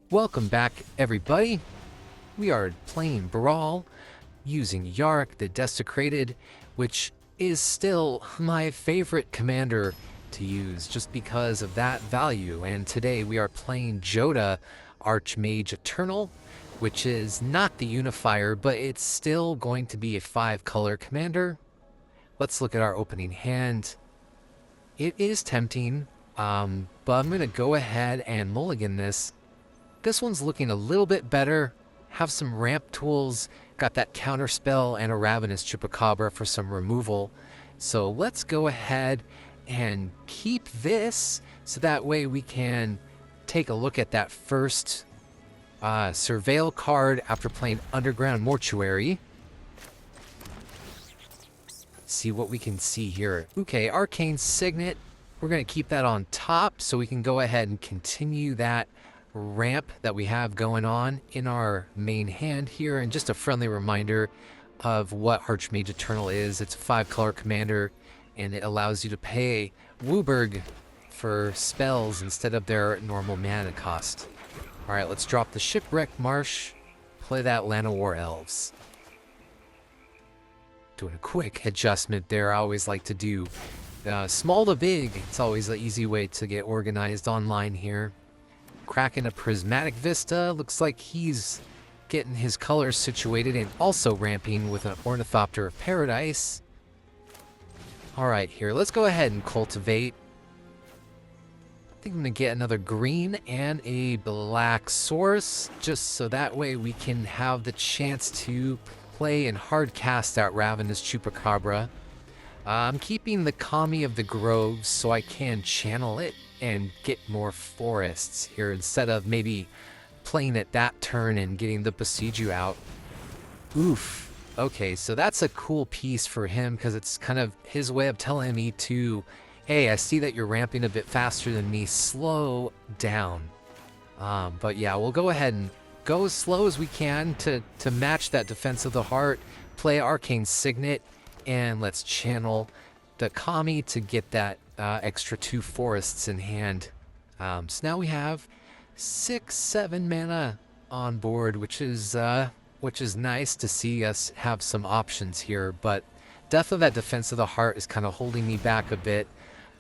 Welcome back, everybody. We are playing Brawl using Yarok the Desecrated, which is still my favorite commander to use just because of that value. And today we are playing Jodah, Archmage Eternal, which is not the unifier, but it's still going to be a 5-color commander. Let's look at our opening hand. It is tempting, but I'm going to go ahead and mulligan this. This one's looking a little bit better. Have some ramp tools, got that counter spell and a Ravenous Chupacabra for some removal. So let's go ahead and keep this so that way we can take a look at that first Surveil card after playing Underground Mortuary. See what we can see here. Okay, Arcane Signet. We're going to keep that on top so we can go ahead and continue that ramp that we have going on in our main hand here. And just a friendly reminder of what Archmage Eternal is. It's a 5-color commander and it allows you to pay Wooburg for spells instead of their normal mana cost. Alright, let's drop the Shipwreck Marsh, play that Land of War Elves. Doing a quick adjustment there. I always like to do small to big. It's always an easy way to get organized online here. Cracking a Prismatic Vista. Looks like he's getting his colors situated and also ramping with an Ornithopter of Paradise. Alright, here, let's go ahead and cultivate. I think I'm going to get another green and a black source, just so that way we can have the chance to play and hard cast that Ravenous Chupacabra. I'm keeping the Kami of the Groves so I can channel it and get more forests here instead of maybe playing it that turn and getting the Besiju out. Oof. Okay, so that's a cool piece for him because it's kind of his way of telling me to, hey, I see that you're ramping a bit faster than me, slow down. But yeah, we'll go ahead and go as slow as we can to match that Defense of the Heart, play Arcane Signet, and let's channel the Kami to get that extra 2 forests in hand. So now we have 6-7 mana on board, which is nice to see us have some options here. But Death of that Defense of the Heart is kind of holding me back a bit.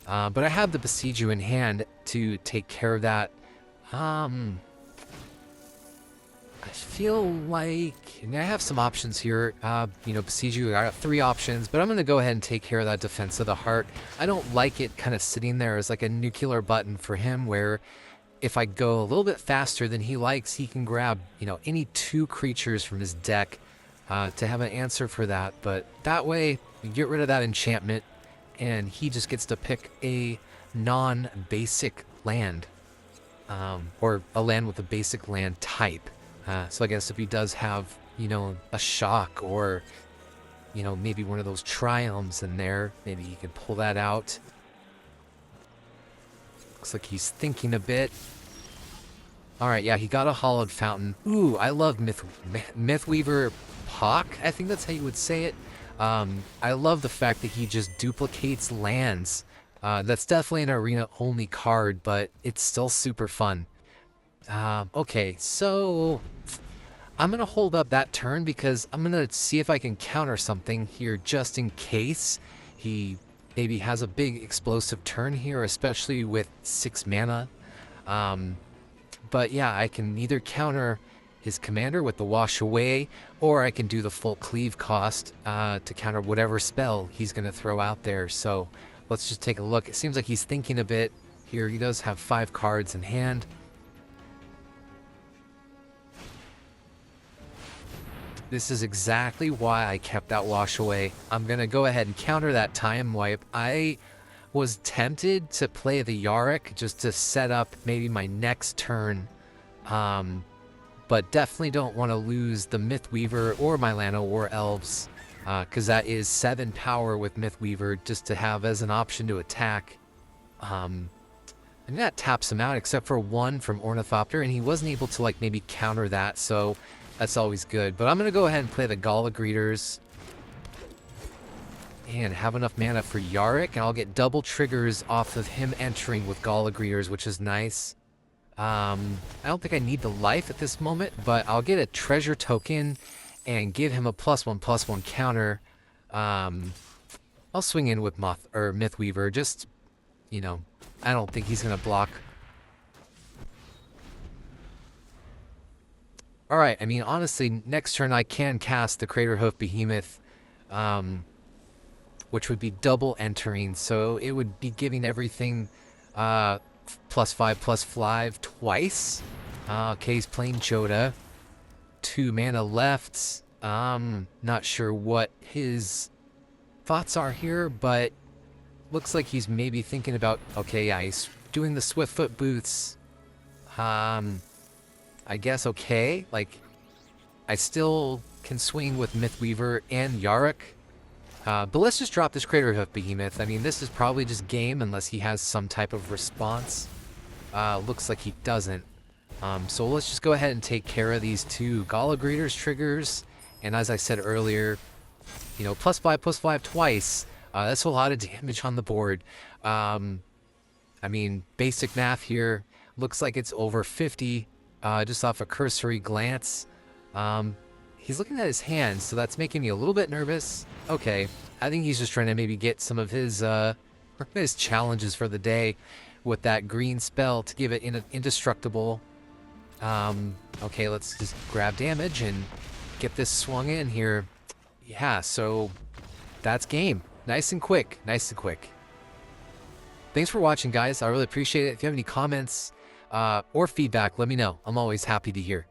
But I have the Besiju in hand to take care of that. I feel like I have some options here. Besiju, I got 3 options, but I'm going to go ahead and take care of that Defense of the Heart. I don't like it kind of sitting there as like a nuclear button for him where if I go a little bit faster than he likes, he can grab, any 2 creatures from his deck to have an answer for that. But that way, you get rid of that enchantment and he just gets to pick a non-basic land or a land with a basic land type. So I guess if he does have, a shock or, maybe one of those triumphs in there, maybe he can pull that out. Looks like he's thinking a bit. Alright, yeah, he got a Hollowed Fountain. Ooh, I love Mythweaver Pock, I think that's how you would say it. I love the fact that he just duplicates lands. That's definitely an arena-only card, but it's still super fun. Okay, so I'm going to hold up that turn because I'm going to see if I can counter something here just in case he maybe has a big explosive turn here, especially with 6 mana. But yeah, I can either counter his commander with the Wash Away, or I can do the full cleave cost to counter whatever spell he's going to throw out there. So let's just take a look. It seems like he's thinking a bit here. He does have 5 cards in hand. This is exactly why I kept that Wash Away. I'm going to go ahead and counter that Time Wipe. I was tempted to play the Yarok just to set up maybe my next turn. But definitely don't want to lose the Mythweaver or my Land of War Elves. Because that is 7 power with Mythweaver just to have as an option to attack. And that taps him out except for 1 from Ornithopter. And he wasn't able to maybe counter that. So that's always good. But I'm going to go ahead and play the Gala Greeters. And have enough mana for Yarok. And I'll get double triggers off of him entering with Gala Greeters, which is nice. I don't think I need the life at this moment, but I'll get a treasure token and give him a +1/+1 counter. I'll swing in with Mythweaver. Just, you know, I don't think he's gonna block. All right. I mean, honestly, next turn I can cast the Craterhoof Behemoth, which would be double entering, so it would be giving everything +5/+5 twice. Okay, he's playing Jodah. 2 mana left. Not sure what his thoughts are here, but looks like he's maybe thinking about, okay, yeah, he's doing the Swiftfoot Boots. I guess okay. Like, I still can swing with Mythweaver and Yarok. But let's just drop this Craterhoof Behemoth. I mean, this is probably just game unless he has some type of response. Looks like he doesn't. So let's just go ahead and take care of these 2 Gala Greeters triggers. And as I said earlier, you know, +5/+5 twice. That's a lot of damage on the board. I mean, basic math here. Looks like it's over 50, just off a cursory glance. He's looking at his hands, so that's making me a little bit nervous. Okay, I think he's just trying to maybe get some of his challenges for the day with that green spell to give it indestructible. Okay, let's just grab damage and get this swung in here. Yeah, so that's game. Nice and quick. Nice and quick. Thanks for watching, guys. I really appreciate it. If you have any comments or feedback, let me know. I'm always happy to hear.